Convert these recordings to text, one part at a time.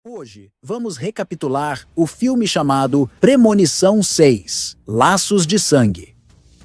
Hoje, vamos recapitular o filme chamado Premonição 6, Laços de Sangue.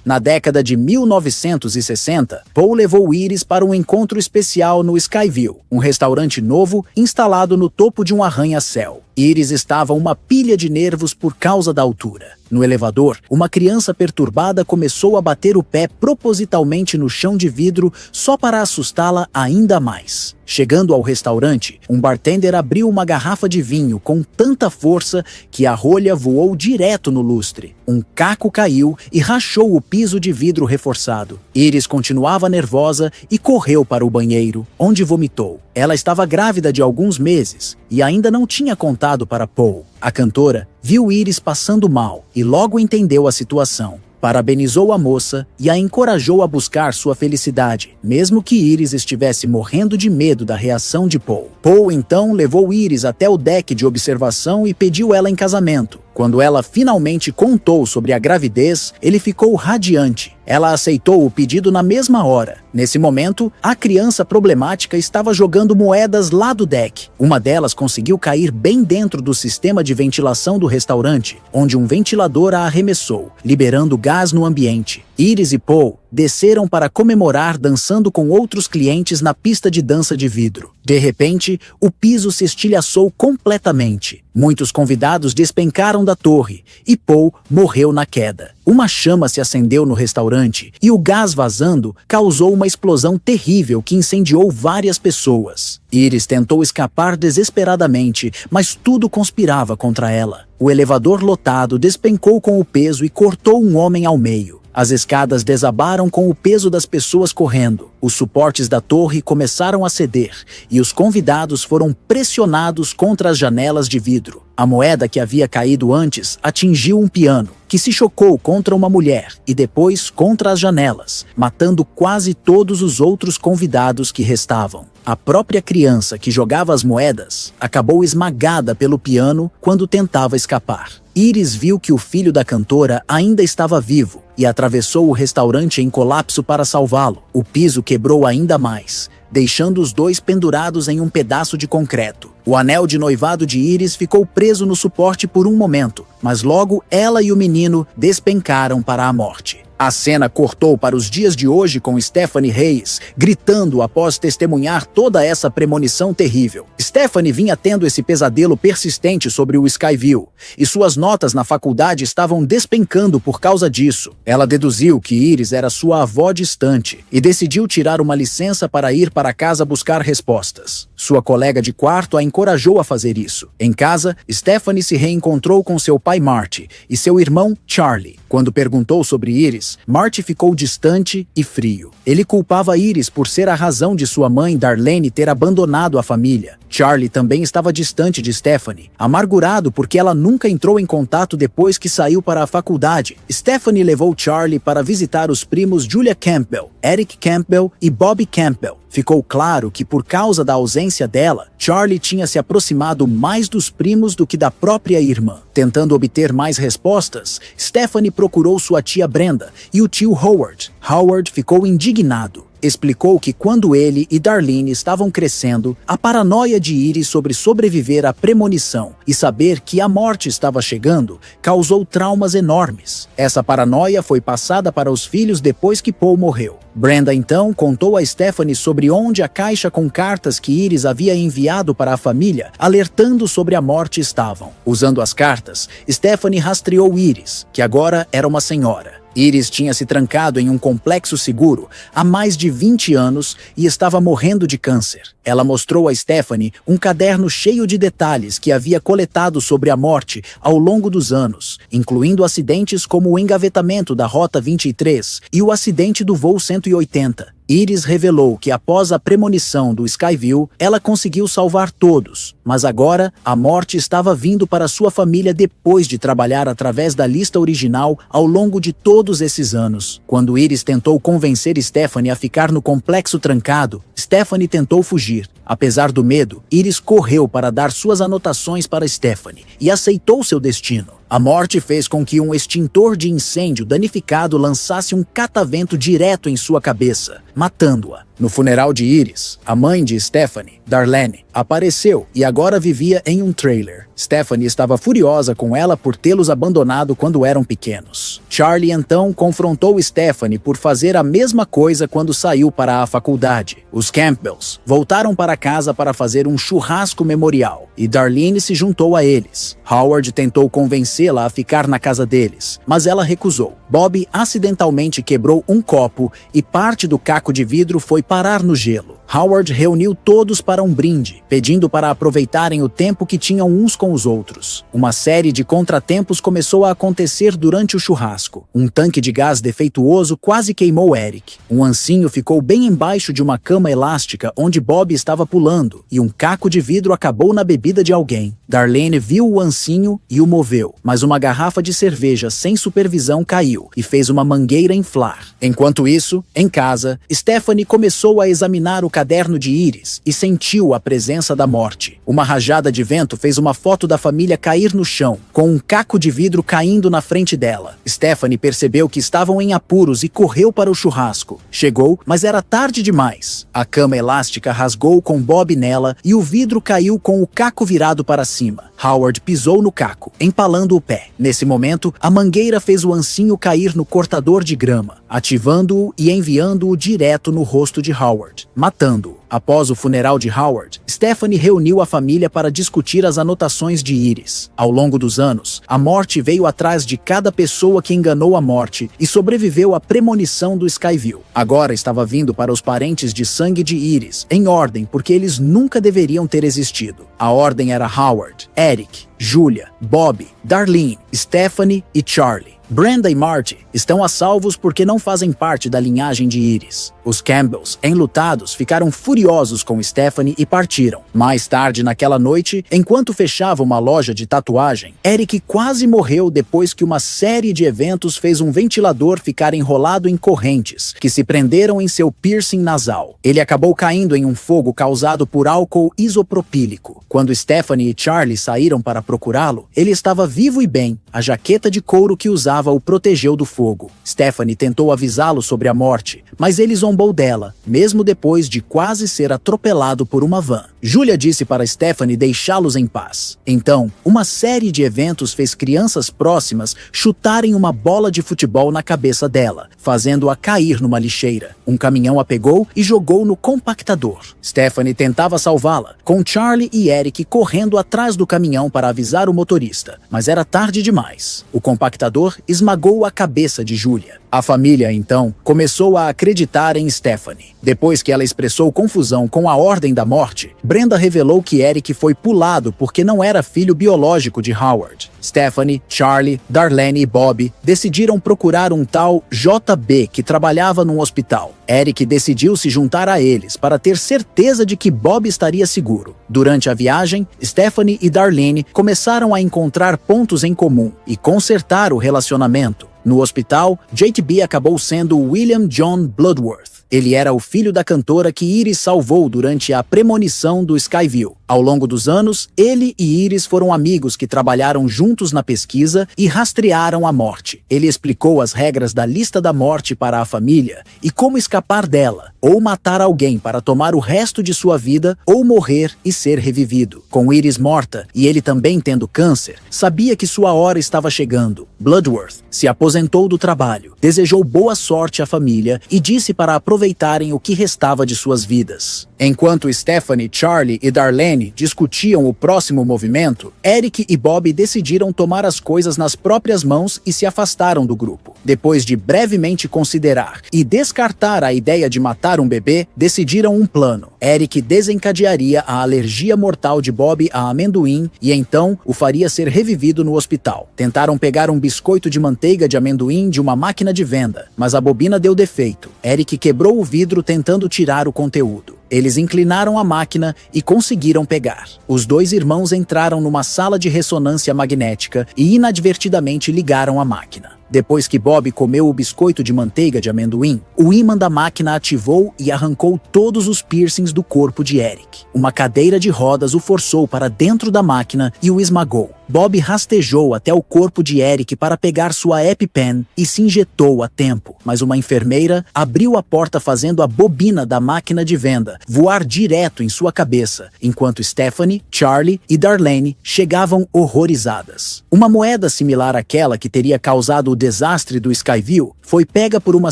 Na década de 1960, Paul levou Iris para um encontro especial no Skyview, um restaurante novo instalado no topo de um arranha-céu. Iris estava uma pilha de nervos por causa da altura. No elevador, uma criança perturbada começou a bater o pé propositalmente no chão de vidro só para assustá-la ainda mais. Chegando ao restaurante, um bartender abriu uma garrafa de vinho com tanta força que a rolha voou direto no lustre. Um caco caiu e rachou o piso de vidro reforçado. Iris continuava nervosa e correu para o banheiro, onde vomitou. Ela estava grávida de alguns meses e ainda não tinha contado para Paul. A cantora viu Iris passando mal e logo entendeu a situação. Parabenizou a moça e a encorajou a buscar sua felicidade, mesmo que Iris estivesse morrendo de medo da reação de Paul. Paul então levou Iris até o deck de observação e pediu ela em casamento. Quando ela finalmente contou sobre a gravidez, ele ficou radiante. Ela aceitou o pedido na mesma hora. Nesse momento, a criança problemática estava jogando moedas lá do deck. Uma delas conseguiu cair bem dentro do sistema de ventilação do restaurante, onde um ventilador a arremessou, liberando gás no ambiente. Iris e Paul desceram para comemorar dançando com outros clientes na pista de dança de vidro. De repente, o piso se estilhaçou completamente. Muitos convidados despencaram da torre e Paul morreu na queda. Uma chama se acendeu no restaurante e o gás vazando causou uma explosão terrível que incendiou várias pessoas. Iris tentou escapar desesperadamente, mas tudo conspirava contra ela. O elevador lotado despencou com o peso e cortou um homem ao meio. As escadas desabaram com o peso das pessoas correndo. Os suportes da torre começaram a ceder e os convidados foram pressionados contra as janelas de vidro. A moeda que havia caído antes atingiu um piano, que se chocou contra uma mulher e depois contra as janelas, matando quase todos os outros convidados que restavam. A própria criança que jogava as moedas acabou esmagada pelo piano quando tentava escapar. Iris viu que o filho da cantora ainda estava vivo e atravessou o restaurante em colapso para salvá-lo. O piso quebrou ainda mais, deixando os dois pendurados em um pedaço de concreto. O anel de noivado de Iris ficou preso no suporte por um momento, mas logo ela e o menino despencaram para a morte. A cena cortou para os dias de hoje com Stephanie Reyes, gritando após testemunhar toda essa premonição terrível. Stephanie vinha tendo esse pesadelo persistente sobre o Skyview, e suas notas na faculdade estavam despencando por causa disso. Ela deduziu que Iris era sua avó distante, e decidiu tirar uma licença para ir para casa buscar respostas. Sua colega de quarto a encorajou a fazer isso. Em casa, Stephanie se reencontrou com seu pai Marty e seu irmão Charlie. Quando perguntou sobre Iris, Marty ficou distante e frio. Ele culpava Iris por ser a razão de sua mãe Darlene ter abandonado a família. Charlie também estava distante de Stephanie, amargurado porque ela nunca entrou em contato depois que saiu para a faculdade. Stephanie levou Charlie para visitar os primos Julia Campbell, Eric Campbell e Bobby Campbell. Ficou claro que, por causa da ausência dela, Charlie tinha se aproximado mais dos primos do que da própria irmã. Tentando obter mais respostas, Stephanie procurou sua tia Brenda e o tio Howard. Howard ficou indignado. Explicou que quando ele e Darlene estavam crescendo, a paranoia de Iris sobre sobreviver à premonição e saber que a morte estava chegando causou traumas enormes. Essa paranoia foi passada para os filhos depois que Paul morreu. Brenda então contou a Stephanie sobre onde a caixa com cartas que Iris havia enviado para a família, alertando sobre a morte estavam. Usando as cartas, Stephanie rastreou Iris, que agora era uma senhora. Iris tinha se trancado em um complexo seguro há mais de 20 anos e estava morrendo de câncer. Ela mostrou a Stephanie um caderno cheio de detalhes que havia coletado sobre a morte ao longo dos anos, incluindo acidentes como o engavetamento da Rota 23 e o acidente do voo 180. Iris revelou que após a premonição do Skyview, ela conseguiu salvar todos, mas agora a morte estava vindo para sua família depois de trabalhar através da lista original ao longo de todos esses anos. Quando Iris tentou convencer Stephanie a ficar no complexo trancado, Stephanie tentou fugir. Apesar do medo, Iris correu para dar suas anotações para Stephanie e aceitou seu destino. A morte fez com que um extintor de incêndio danificado lançasse um catavento direto em sua cabeça, matando-a. No funeral de Iris, a mãe de Stephanie, Darlene, apareceu e agora vivia em um trailer. Stephanie estava furiosa com ela por tê-los abandonado quando eram pequenos. Charlie então confrontou Stephanie por fazer a mesma coisa quando saiu para a faculdade. Os Campbells voltaram para casa para fazer um churrasco memorial e Darlene se juntou a eles. Howard tentou convencê-la a ficar na casa deles, mas ela recusou. Bob acidentalmente quebrou um copo e parte do caco de vidro foi parar no gelo. Howard reuniu todos para um brinde, pedindo para aproveitarem o tempo que tinham uns com os outros. Uma série de contratempos começou a acontecer durante o churrasco. Um tanque de gás defeituoso quase queimou Eric. Um ancinho ficou bem embaixo de uma cama elástica onde Bob estava pulando, e um caco de vidro acabou na bebida de alguém. Darlene viu o ancinho e o moveu, mas uma garrafa de cerveja sem supervisão caiu e fez uma mangueira inflar. Enquanto isso, em casa, Stephanie começou a examinar o caderno de Iris e sentiu a presença da morte. Uma rajada de vento fez uma foto da família cair no chão, com um caco de vidro caindo na frente dela. Stephanie percebeu que estavam em apuros e correu para o churrasco. Chegou, mas era tarde demais. A cama elástica rasgou com Bob nela e o vidro caiu com o caco virado para cima. Howard pisou no caco, empalando o pé. Nesse momento, a mangueira fez o ancinho cair no cortador de grama, ativando-o e enviando-o direto no rosto de Howard, matando-o. Após o funeral de Howard, Stephanie reuniu a família para discutir as anotações de Iris. Ao longo dos anos, a morte veio atrás de cada pessoa que enganou a morte e sobreviveu à premonição do Skyville. Agora estava vindo para os parentes de sangue de Iris, em ordem, porque eles nunca deveriam ter existido. A ordem era Howard, Eric, Julia, Bob, Darlene, Stephanie e Charlie. Brenda e Marty estão a salvos porque não fazem parte da linhagem de Iris. Os Campbells, enlutados, ficaram furiosos com Stephanie e partiram. Mais tarde naquela noite, enquanto fechava uma loja de tatuagem, Eric quase morreu depois que uma série de eventos fez um ventilador ficar enrolado em correntes, que se prenderam em seu piercing nasal. Ele acabou caindo em um fogo causado por álcool isopropílico. Quando Stephanie e Charlie saíram para procurá-lo, ele estava vivo e bem. A jaqueta de couro que usava o protegeu do fogo. Stephanie tentou avisá-lo sobre a morte, mas ele zombou dela, mesmo depois de quase ser atropelado por uma van. Julia disse para Stephanie deixá-los em paz. Então, uma série de eventos fez crianças próximas chutarem uma bola de futebol na cabeça dela, fazendo-a cair numa lixeira. Um caminhão a pegou e jogou no compactador. Stephanie tentava salvá-la, com Charlie e Eric correndo atrás do caminhão para avisar o motorista, mas era tarde demais. O compactador esmagou a cabeça de Julia. A família, então, começou a acreditar em Stephanie. Depois que ela expressou confusão com a ordem da morte, Brenda revelou que Eric foi pulado porque não era filho biológico de Howard. Stephanie, Charlie, Darlene e Bob decidiram procurar um tal JB que trabalhava num hospital. Eric decidiu se juntar a eles para ter certeza de que Bob estaria seguro. Durante a viagem, Stephanie e Darlene começaram a encontrar pontos em comum e consertar o relacionamento. No hospital, JB acabou sendo William John Bloodworth. Ele era o filho da cantora que Iris salvou durante a premonição do Skyville. Ao longo dos anos, ele e Iris foram amigos que trabalharam juntos na pesquisa e rastrearam a morte. Ele explicou as regras da lista da morte para a família e como escapar dela, ou matar alguém para tomar o resto de sua vida, ou morrer e ser revivido. Com Iris morta e ele também tendo câncer, sabia que sua hora estava chegando. Bloodworth se aposentou do trabalho, desejou boa sorte à família e disse para aproveitarem o que restava de suas vidas. Enquanto Stephanie, Charlie e Darlene discutiam o próximo movimento, Eric e Bob decidiram tomar as coisas nas próprias mãos e se afastaram do grupo. Depois de brevemente considerar e descartar a ideia de matar um bebê, decidiram um plano. Eric desencadearia a alergia mortal de Bob a amendoim e então o faria ser revivido no hospital. Tentaram pegar um biscoito de manteiga de amendoim de uma máquina de venda, mas a bobina deu defeito. Eric quebrou o vidro tentando tirar o conteúdo. Eles inclinaram a máquina e conseguiram pegar. Os dois irmãos entraram numa sala de ressonância magnética e inadvertidamente ligaram a máquina. Depois que Bob comeu o biscoito de manteiga de amendoim, o ímã da máquina ativou e arrancou todos os piercings do corpo de Eric. Uma cadeira de rodas o forçou para dentro da máquina e o esmagou. Bob rastejou até o corpo de Eric para pegar sua EpiPen e se injetou a tempo, mas uma enfermeira abriu a porta fazendo a bobina da máquina de venda voar direto em sua cabeça, enquanto Stephanie, Charlie e Darlene chegavam horrorizadas. Uma moeda similar àquela que teria causado o desastre do Skyview foi pega por uma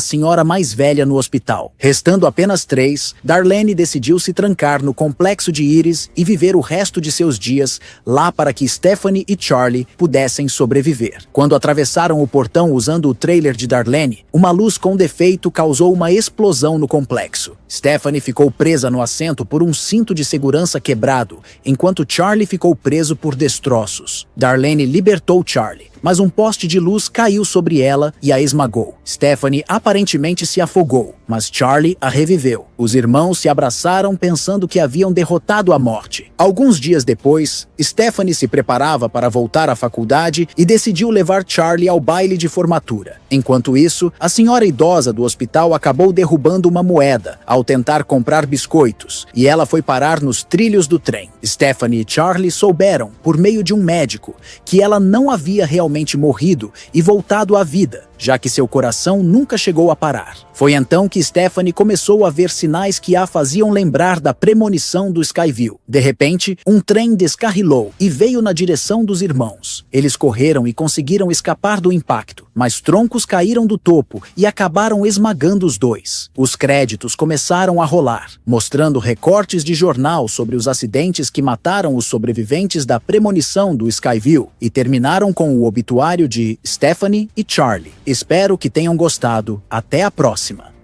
senhora mais velha no hospital. Restando apenas 3, Darlene decidiu se trancar no complexo de Iris e viver o resto de seus dias lá para que Stephanie e Charlie pudessem sobreviver. Quando atravessaram o portão usando o trailer de Darlene, uma luz com defeito causou uma explosão no complexo. Stephanie ficou presa no assento por um cinto de segurança quebrado, enquanto Charlie ficou preso por destroços. Darlene libertou Charlie, mas um poste de luz caiu sobre ela e a esmagou. Stephanie aparentemente se afogou, mas Charlie a reviveu. Os irmãos se abraçaram pensando que haviam derrotado a morte. Alguns dias depois, Stephanie se preparava para voltar à faculdade e decidiu levar Charlie ao baile de formatura. Enquanto isso, a senhora idosa do hospital acabou derrubando uma moeda ao tentar comprar biscoitos, e ela foi parar nos trilhos do trem. Stephanie e Charlie souberam, por meio de um médico, que ela não havia realmente morrido e voltado à vida, já que seu coração nunca chegou a parar. Foi então que Stephanie começou a ver sinais que a faziam lembrar da premonição do Skyview. De repente, um trem descarrilou e veio na direção dos irmãos. Eles correram e conseguiram escapar do impacto, mas troncos caíram do topo e acabaram esmagando os dois. Os créditos começaram a rolar, mostrando recortes de jornal sobre os acidentes que mataram os sobreviventes da premonição do Skyview e terminaram com o obituário de Stephanie e Charlie. Espero que tenham gostado. Até a próxima!